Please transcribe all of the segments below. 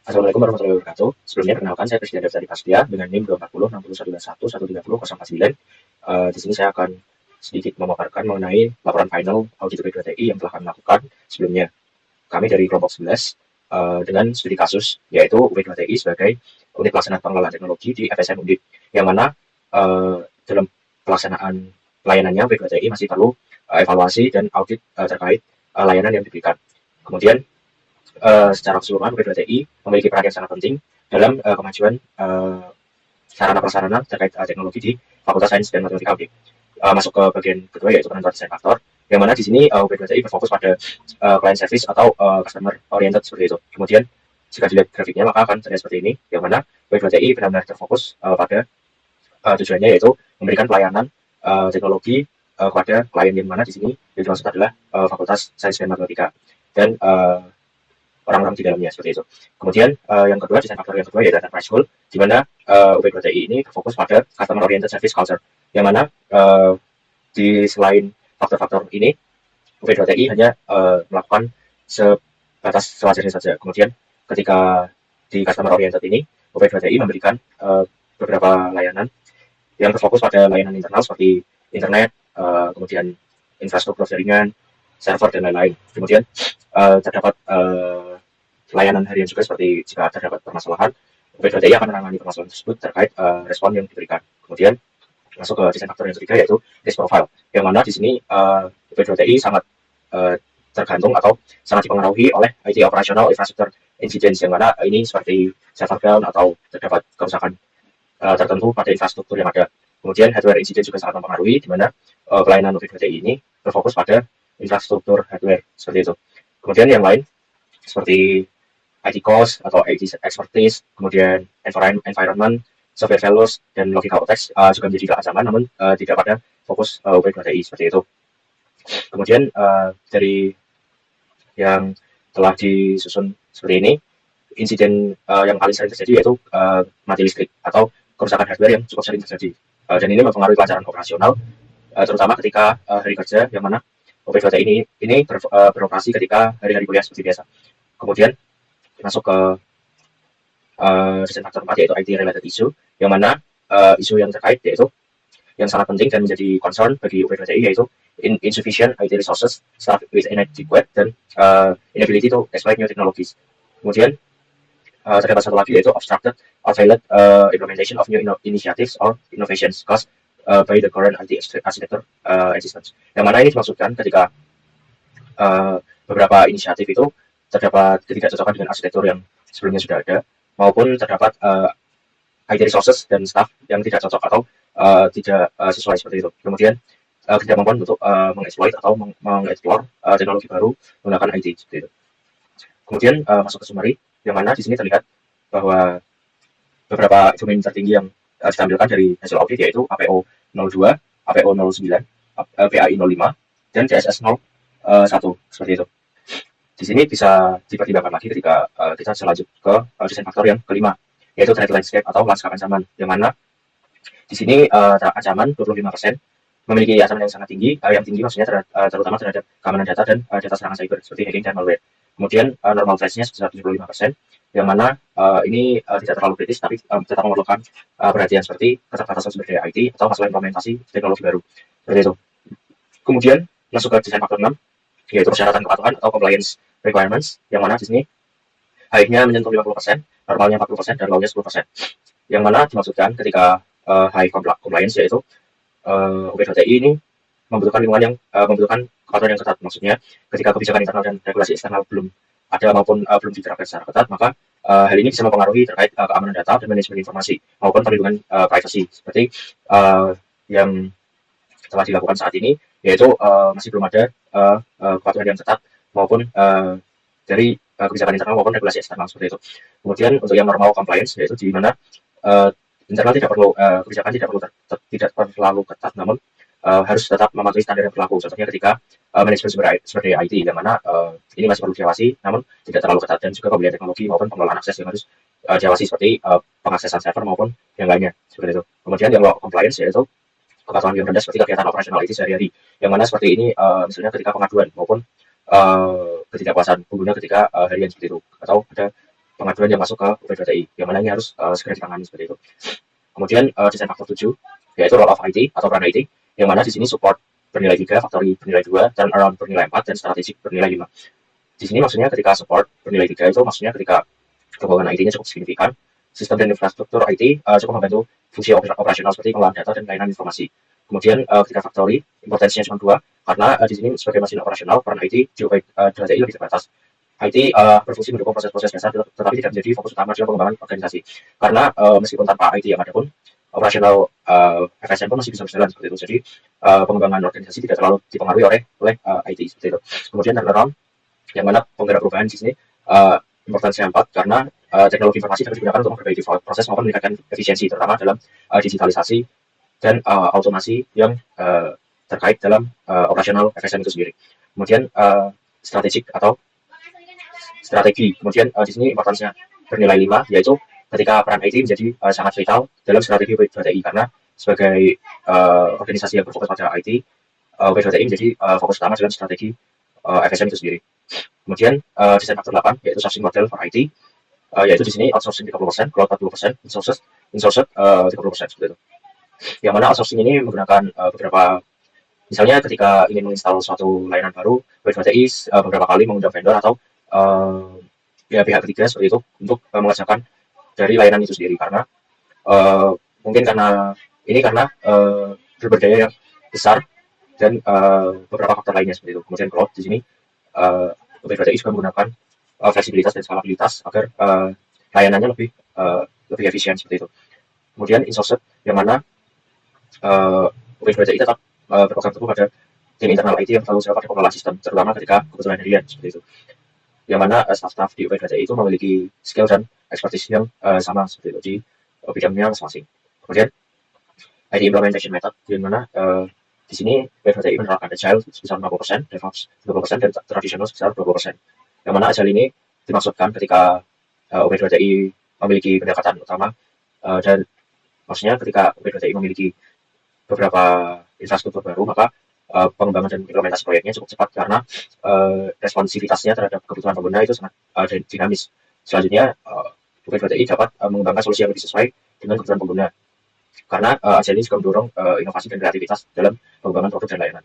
Assalamualaikum warahmatullahi wabarakatuh. Sebelumnya perkenalkan saya Presiden Devsari Pastia dengan NIM 240 di sini saya akan sedikit memaparkan mengenai laporan final audit UP2TI yang telah kami lakukan sebelumnya. Kami dari kelompok 11 dengan studi kasus yaitu UP2TI sebagai unit pelaksana pengelolaan teknologi di FSM Undip, yang mana dalam pelaksanaan pelayanannya UP2TI masih perlu evaluasi dan audit terkait layanan yang diberikan. Kemudian secara keseluruhan UP2TI memiliki peran yang sangat penting dalam kemajuan sarana prasarana terkait teknologi di Fakultas Sains dan Matematika UNDIP. Masuk ke bagian kedua yaitu penentuan desain faktor, yang mana di sini UP2TI berfokus pada client service atau customer oriented seperti itu. Kemudian jika dilihat grafiknya maka akan terlihat seperti ini, yang mana UP2TI benar-benar terfokus pada tujuannya yaitu memberikan pelayanan teknologi kepada klien, yang mana di sini yang dimaksud adalah Fakultas Sains dan Matematika dan orang-orang di dalamnya seperti itu. Kemudian yang kedua, desain faktor yang kedua yaitu enterprise goal, di mana UP2TI ini berfokus pada customer oriented service culture, yang mana di selain faktor-faktor ini UP2TI hanya melakukan sebatas sewajarnya saja. Kemudian ketika di customer oriented ini UP2TI memberikan beberapa layanan yang berfokus pada layanan internal seperti internet, kemudian infrastruktur jaringan, server dan lain-lain. Kemudian terdapat layanan harian juga, seperti jika terdapat permasalahan, UP2TI akan menangani permasalahan tersebut terkait respon yang diberikan. Kemudian masuk ke desain faktor yang ketiga yaitu risk profile, yang mana di sini UP2TI sangat tergantung atau sangat dipengaruhi oleh IT operasional infrastruktur incidents, yang mana ini seperti server down atau terdapat kerusakan tertentu pada infrastruktur yang ada. Kemudian hardware incident juga sangat mempengaruhi, di mana pelayanan UP2TI ini berfokus pada infrastruktur hardware seperti itu. Kemudian yang lain seperti IT cost atau IT expertise, kemudian environment, software values, dan logical text juga menjadi ancaman, namun tidak pada fokus UP2TI seperti itu. Kemudian dari yang telah disusun seperti ini, insiden yang paling sering terjadi yaitu mati listrik atau kerusakan hardware yang cukup sering terjadi, dan ini mempengaruhi kelancaran operasional, terutama ketika hari kerja, yang mana UP2TI ini beroperasi ketika hari-hari kuliah seperti biasa. Kemudian masuk ke desain faktor 4 yaitu IT related issue, yang mana isu yang terkait yaitu yang sangat penting dan menjadi concern bagi UP2TI yaitu insufficient IT resources, staff with inadequate, dan inability to exploit new technologies. Kemudian terdapat satu lagi yaitu obstructed or failed implementation of new initiatives or innovations caused by the current IT architecture existence, yang mana ini dimaksudkan ketika beberapa inisiatif itu terdapat ketidakcocokan dengan arsitektur yang sebelumnya sudah ada, maupun terdapat IT resources dan staff yang tidak cocok atau tidak sesuai seperti itu. Kemudian ketidakmampuan untuk mengeksploit atau mengeksplor teknologi baru menggunakan IT seperti itu. Kemudian masuk ke summary, yang mana di sini terlihat bahwa beberapa domain tertinggi yang ditampilkan dari hasil audit yaitu APO 02, APO 09, PAI 05, dan CSS 01 seperti itu. Di sini bisa dipertimbangkan lagi ketika kita selanjut ke desain faktor yang kelima, yaitu threat landscape atau lanskap ancaman, yang mana di sini ancaman 25% memiliki ancaman yang sangat tinggi, yang tinggi maksudnya terutama terhadap keamanan data dan data serangan cyber seperti hacking dan malware. Kemudian normal threats-nya sebesar 75%, yang mana ini tidak terlalu kritis tapi tetap memerlukan perhatian seperti keterbatasan sumber daya IT atau masalah implementasi teknologi baru seperti itu. Kemudian masuk ke desain faktor 6 yaitu persyaratan kepatuhan atau compliance requirements, yang mana di sini high-nya menyentuh 50%, normalnya 40%, dan low-nya 10%. Yang mana dimaksudkan ketika high compliance yaitu UP2TI ini membutuhkan lingkungan yang membutuhkan kepatuhan yang ketat. Maksudnya ketika kebijakan internal dan regulasi eksternal belum ada maupun belum diterapkan secara ketat, maka hal ini bisa mempengaruhi terkait keamanan data dan manajemen informasi maupun perlindungan privacy seperti yang telah dilakukan saat ini, yaitu masih belum ada kepatuhan yang ketat maupun dari kebijakan internal maupun regulasi eksternal seperti itu. Kemudian untuk yang normal compliance yaitu di mana internal tidak perlu kebijakan tidak terlalu ketat, namun harus tetap mematuhi standar yang berlaku. Contohnya ketika manajemen sumber daya IT, yang mana ini masih perlu diawasi namun tidak terlalu ketat, dan juga pembelian teknologi maupun pengelolaan akses yang harus diawasi seperti pengaksesan server maupun yang lainnya seperti itu. Kemudian yang low compliance yaitu kepatuhan yang rendah seperti kegiatan operasional IT sehari-hari, yang mana seperti ini misalnya ketika pengaduan maupun ketidakpuasan pengguna ketika harian seperti itu, atau ada pengaduan yang masuk ke UP2TI, yang mana ini harus segera ditangani seperti itu. Kemudian desain faktor 7, yaitu role of IT atau peran IT, yang mana di sini support bernilai 3, factory bernilai 2, turnaround bernilai 4, dan strategik bernilai 5. Di sini maksudnya ketika support bernilai 3 itu maksudnya ketika keuangan IT-nya cukup signifikan, sistem dan infrastruktur IT cukup membantu fungsi operasional seperti pengolahan data dan layanan informasi. Kemudian ketika factory, importansinya cuma 2, karena di sini sebagai mesin operasional, peran IT di UP2TI lebih terbatas. IT berfungsi mendukung proses-proses dasar, tetapi tidak menjadi fokus utama dalam pengembangan organisasi. Karena meskipun tanpa IT yang ada pun, operasional FSM pun masih bisa berjalan seperti itu. Jadi pengembangan organisasi tidak terlalu dipengaruhi oleh IT seperti itu. Kemudian turnaround, yang mana penggerak perubahan di sini importansinya 4, karena teknologi informasi dapat digunakan untuk memperbaiki proses maupun meningkatkan efisiensi, terutama dalam digitalisasi dan automasi yang terkait dalam operasional FSM itu sendiri. Kemudian strategik atau strategi. Kemudian di sini importansinya bernilai 5, yaitu ketika peran IT menjadi sangat vital dalam strategi UP2TI, karena sebagai organisasi yang berfokus pada IT, UP2TI menjadi fokus utama dalam strategi FSM itu sendiri. Kemudian desain faktor 8, yaitu sourcing model for IT, yaitu di sini outsourcing 30%, cloud 40%, insourced 30% seperti itu. Yang mana outsourcing ini menggunakan beberapa, misalnya ketika ingin menginstal suatu layanan baru, UP2TI beberapa kali mengundang vendor atau ya pihak ketiga seperti itu untuk mengerjakan dari layanan itu sendiri, karena mungkin karena berberdaya yang besar dan beberapa faktor lainnya seperti itu. Kemudian cloud di sini UP2TI juga menggunakan fleksibilitas dan skalabilitas agar layanannya lebih efisien seperti itu. Kemudian insourced, yang mana UP2TI tetap berpegang teguh pada tim internal IT yang bertanggung jawab pada pengelolaan sistem, terutama ketika kebutuhan harian seperti itu. Yang mana staff-staff di UP2TI itu memiliki skill dan expertise yang sama seperti itu di bidangnya masing-masing. Kemudian IT implementation method, yang mana di sini UP2TI menerapkan agile sebesar 50%, DevOps 20%, dan tradisional sebesar 20%. Yang mana agile ini dimaksudkan ketika UP2TI memiliki pendekatan utama dan maksudnya ketika UP2TI memiliki beberapa infrastruktur baru, maka pengembangan dan implementasi proyeknya cukup cepat karena responsivitasnya terhadap kebutuhan pengguna itu sangat dinamis. Selanjutnya, UP2TI dapat mengembangkan solusi yang lebih sesuai dengan kebutuhan pengguna, karena Agile ini juga mendorong inovasi dan kreativitas dalam pengembangan produk dan layanan.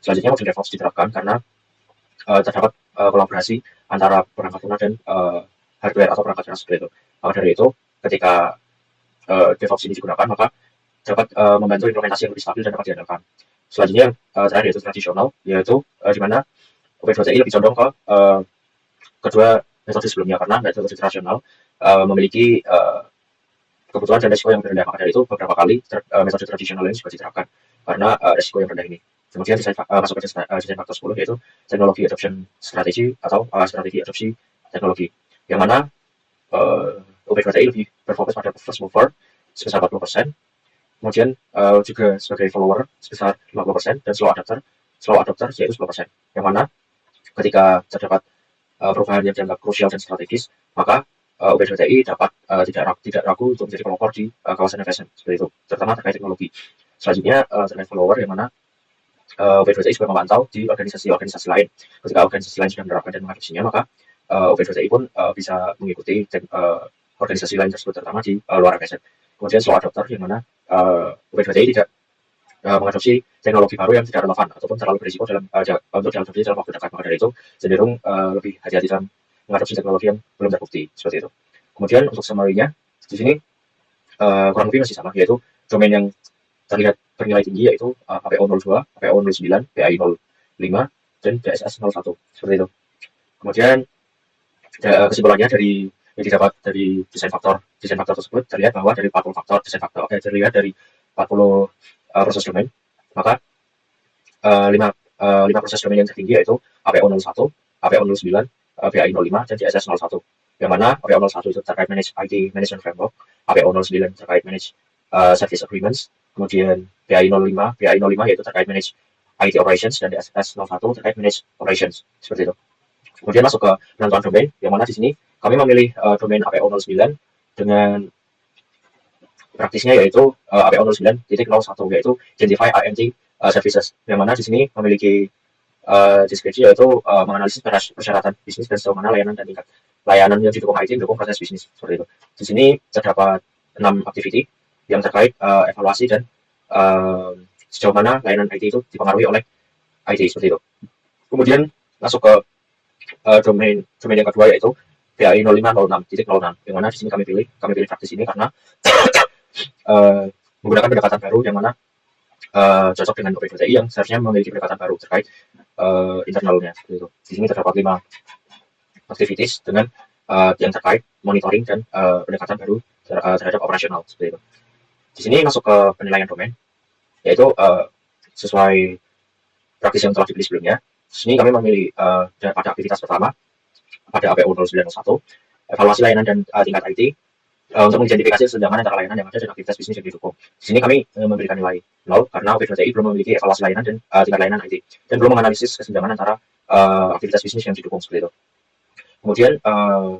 Selanjutnya, model DevOps diterapkan karena terdapat kolaborasi antara perangkat lunak dan hardware atau perangkat keras seperti itu. Maka dari itu, ketika DevOps ini digunakan, maka dapat membantu implementasi yang lebih stabil dan dapat diandalkan. Selanjutnya terakhir yaitu tradisional, yaitu di mana UP2TI lebih condong ke kedua metode sebelumnya, karena metode tradisional memiliki kebutuhan dan risiko yang rendah. Maka dari itu beberapa kali metode tradisional ini juga diterapkan karena risiko yang rendah ini. Kemudian masuk ke desain faktor 10, yaitu teknologi adoption strategy atau strategi adopsi teknologi, yang mana UP2TI lebih berfokus pada first mover sebesar 40%, kemudian juga sebagai follower sebesar 50%, dan slow adopter yaitu 10%, yang mana ketika terdapat perubahan yang dianggap krusial dan strategis, maka UP2TI dapat tidak ragu untuk menjadi pelopor di kawasan FSM seperti itu, terutama terkait teknologi. Selanjutnya terkait follower, yang mana UP2TI juga memantau di organisasi-organisasi lain. Ketika organisasi lain sudah menerapkan dan mengadopsinya, maka UP2TI pun bisa mengikuti organisasi lain tersebut, terutama di luar FSM. Kemudian slow adopter, yang mana UP2TI tidak mengadopsi teknologi baru yang tidak relevan ataupun terlalu berisiko untuk diadopsi dalam waktu dekat. Maka dari itu cenderung lebih hati-hati dalam mengadopsi teknologi yang belum terbukti seperti itu. Kemudian untuk summary-nya di sini kurang lebih masih sama, yaitu domain yang terlihat bernilai tinggi yaitu APO 02, APO 09, PAI 05, dan DSS 01 seperti itu. Kemudian kesimpulannya dari yang didapat dari desain faktor tersebut terlihat bahwa dari 40 faktor desain faktor terlihat dari 40 proses domain, maka 5 proses domain yang tertinggi yaitu APO 01, APO 09, PAI 05, dan DSS 01. Yang mana APO 01 itu terkait manage IT management framework, APO 09 terkait manage service agreements, kemudian PAI 05 yaitu terkait manage IT operations, dan DSS 01 terkait manage operations seperti itu. Kemudian masuk ke penentuan domain, yang mana di sini kami memilih domain APO 09 dengan praktisnya yaitu APO 09.01, yaitu Identify IMT Services, yang mana di sini memiliki Deskripsi yaitu menganalisis persyaratan bisnis dan sejauh mana layanan dan tingkat layanan yang didukung IT mendukung proses bisnis seperti itu. Di sini terdapat 6 activity yang terkait evaluasi dan sejauh mana layanan IT itu dipengaruhi oleh IT seperti itu. Kemudian masuk ke domain yang kedua yaitu PAI 0506.06, yang mana di sini kami pilih praktis ini karena menggunakan pendekatan baru yang mana cocok dengan OP2TI yang seharusnya memiliki pendekatan baru terkait internalnya seperti itu. Di sini terdapat 5 activities dengan yang terkait monitoring dan pendekatan baru terhadap operasional seperti itu. Di sini masuk ke penilaian domain, yaitu sesuai praktis yang telah dipilih sebelumnya. Di sini kami memilih pada aktivitas pertama pada APU 0901 evaluasi layanan dan tingkat IT untuk mengidentifikasi kesenjangan antara layanan yang ada dan aktivitas bisnis yang didukung. Di sini kami memberikan nilai 0 karena OP2TI belum memiliki evaluasi layanan dan tingkat layanan IT dan belum menganalisis kesenjangan antara aktivitas bisnis yang didukung seperti itu. Kemudian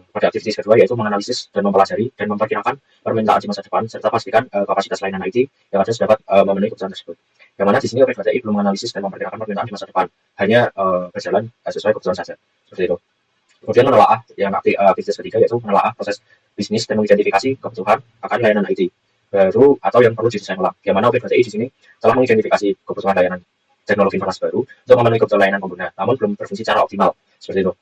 pada aktivitas kedua yaitu menganalisis dan mempelajari dan memperkirakan permintaan di masa depan serta pastikan kapasitas layanan IT yang ada dapat memenuhi kebutuhan tersebut. Yang mana di sini OP2TI belum menganalisis dan memperkirakan permintaan di masa depan, hanya berjalan sesuai kebutuhan saja seperti itu. Kemudian menelaah yang aktivitas ketiga yaitu menelaah proses bisnis dan mengidentifikasi kebutuhan akan layanan IT baru atau yang perlu didesain ulang. Yang mana OP2TI di sini telah mengidentifikasi kebutuhan layanan teknologi informasi baru untuk memenuhi kebutuhan layanan pengguna, namun belum berfungsi secara optimal seperti itu.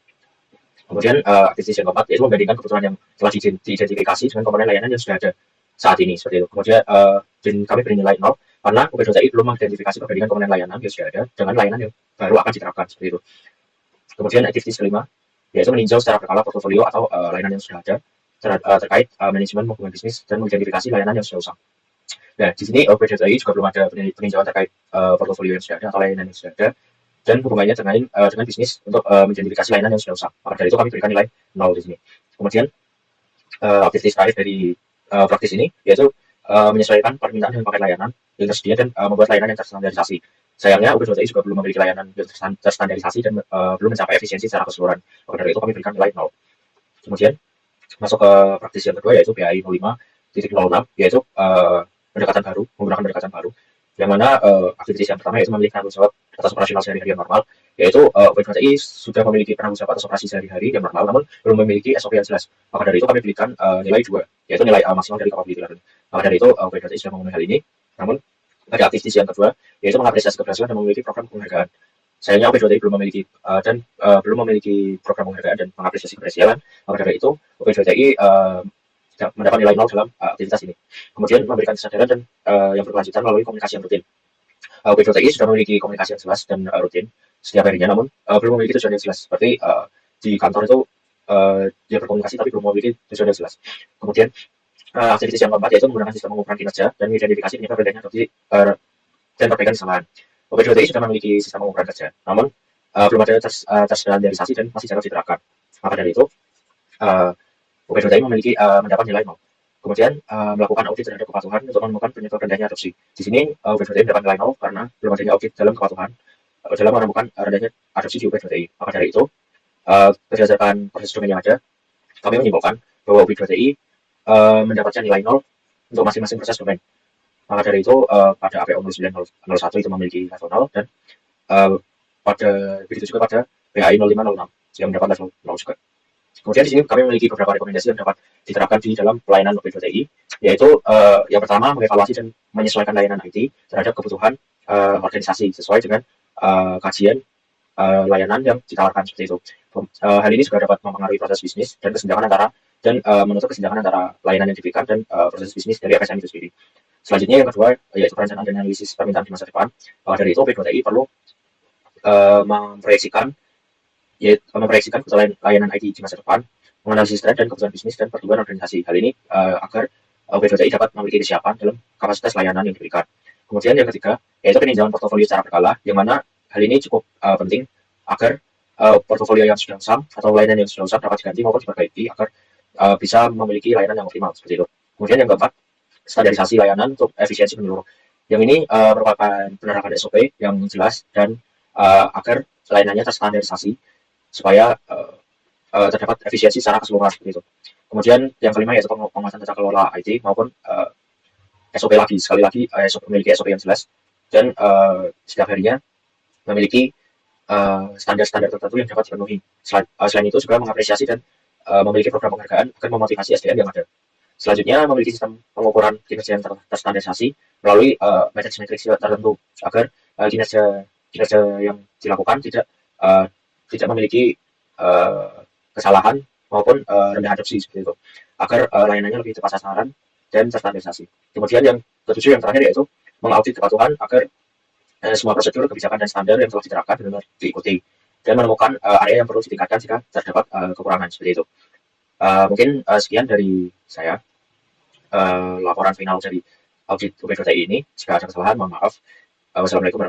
Kemudian aktivitas yang keempat yaitu membandingkan kebutuhan yang telah diidentifikasi dengan komponen layanan yang sudah ada saat ini seperti itu. Kemudian kami beri nilai 0 karena OP2TI belum mengidentifikasi perbandingan komponen layanan yang sudah ada dengan layanan yang baru akan diterapkan seperti itu. Kemudian aktivitas kelima yaitu meninjau secara berkala portofolio atau layanan yang sudah ada terkait manajemen hubungan bisnis dan mengidentifikasi layanan yang sudah usang. Nah, di sini OP2TI juga belum ada peninjauan terkait portofolio yang sudah ada atau layanan yang sudah ada dan hubungannya dengan bisnis untuk mengidentifikasi layanan yang sudah usang. Maka dari itu kami berikan nilai 0 di sini. Kemudian aktivitas terakhir dari praktis ini yaitu menyesuaikan permintaan dengan paket layanan yang tersedia dan membuat layanan yang terstandarisasi. Sayangnya OP2TI juga belum memiliki layanan yang terstandarisasi dan belum mencapai efisiensi secara keseluruhan. Maka dari itu kami berikan nilai 0. Kemudian masuk ke praktis yang kedua yaitu PAI 05.06 yaitu pendekatan baru, menggunakan pendekatan baru yang mana aktivitas yang pertama yaitu memiliki tanggung jawab atas operasional sehari-hari yang normal, yaitu OP2TI sudah memiliki penanggung jawab atas operasi sehari-hari yang normal namun belum memiliki SOP yang jelas. Maka dari itu kami berikan nilai 2, yaitu nilai maksimal dari capability level. Maka dari itu OP2TI sudah memenuhi hal ini, namun pada aktivitas yang kedua yaitu mengapresiasi keberhasilan dan memiliki program penghargaan. Sayangnya OP2TI belum memiliki program penghargaan dan mengapresiasi keberhasilan. Maka dari itu OP2TI mendapat nilai 0 dalam aktivitas ini. Kemudian memberikan kesadaran dan yang berkelanjutan melalui komunikasi yang rutin. OP2TI sudah memiliki komunikasi yang jelas dan rutin setiap harinya, namun belum memiliki tujuan yang jelas. Seperti di kantor itu dia berkomunikasi tapi belum memiliki tujuan yang jelas. Kemudian aktivitas yang keempat yaitu menggunakan sistem pengukuran kinerja dan mengidentifikasi penyebab rendahnya adopsi dan perbaikan kesalahan. OP2TI sudah memiliki sistem pengukuran kerja, namun belum ada terstandarisasi dan masih jarang diterapkan. Maka dari itu OP2TI mendapat nilai 0. Kemudian melakukan audit terhadap kepatuhan untuk menemukan penyebab rendahnya adopsi. Di sini OP2TI mendapat nilai 0 karena belum adanya audit dalam kepatuhan dalam menemukan rendahnya adopsi di OP2TI. Maka dari itu berdasarkan proses domain yang ada, kami menyimpulkan bahwa OP2TI mendapatkan nilai 0 untuk masing-masing proses domain. Maka dari itu pada APO 0901 itu memiliki level 0 dan begitu juga pada PAI 0506 yang mendapat level 0 juga. Kemudian di sini kami memiliki beberapa rekomendasi yang dapat diterapkan di dalam pelayanan OP2TI, yaitu yang pertama mengevaluasi dan menyesuaikan layanan IT terhadap kebutuhan organisasi sesuai dengan kajian layanan yang ditawarkan seperti itu. Hal ini juga dapat mempengaruhi proses bisnis dan menutup kesenjangan antara layanan yang diberikan dan proses bisnis dari FSM itu sendiri. Selanjutnya yang kedua yaitu perencanaan dan analisis permintaan di masa depan. Dari itu OP2TI perlu memproyeksikan kebutuhan layanan IT di masa depan, menganalisis tren dan kebutuhan bisnis dan pertumbuhan organisasi. Hal ini agar OP2TI dapat memiliki kesiapan dalam kapasitas layanan yang diberikan. Kemudian yang ketiga, yaitu peninjauan portofolio secara berkala, yang mana hal ini cukup penting agar portofolio yang sudah usang atau layanan yang sudah usang dapat diganti maupun diperbaiki agar bisa memiliki layanan yang optimal seperti itu. Kemudian yang keempat, standarisasi layanan untuk efisiensi menyeluruh. Yang ini merupakan penerapan SOP yang jelas dan agar layanannya terstandarisasi supaya terdapat efisiensi secara keseluruhan seperti itu. Kemudian yang kelima yaitu penguatan tata kelola IT maupun SOP lagi. Sekali lagi memiliki SOP yang jelas dan setiap harinya memiliki standar-standar tertentu yang dapat dipenuhi. Selain itu juga mengapresiasi dan memiliki program penghargaan akan memotivasi SDM yang ada. Selanjutnya, memiliki sistem pengukuran kinerja yang terstandarisasi melalui matriks-matriks tertentu agar kinerja kinerja yang dilakukan uh, tidak memiliki uh, kesalahan maupun rendah adopsi seperti itu, agar layanannya lebih tepat sasaran dan terstandarisasi. Kemudian yang ketujuh yang terakhir yaitu mengaudit kepatuhan agar semua prosedur, kebijakan, dan standar yang telah diterapkan benar-benar diikuti dan menemukan area yang perlu ditingkatkan jika terdapat kekurangan seperti itu. Mungkin sekian dari saya laporan final dari audit UB2TI ini. Jika ada kesalahan, mohon maaf. Wassalamualaikum warahmatullahi wabarakatuh.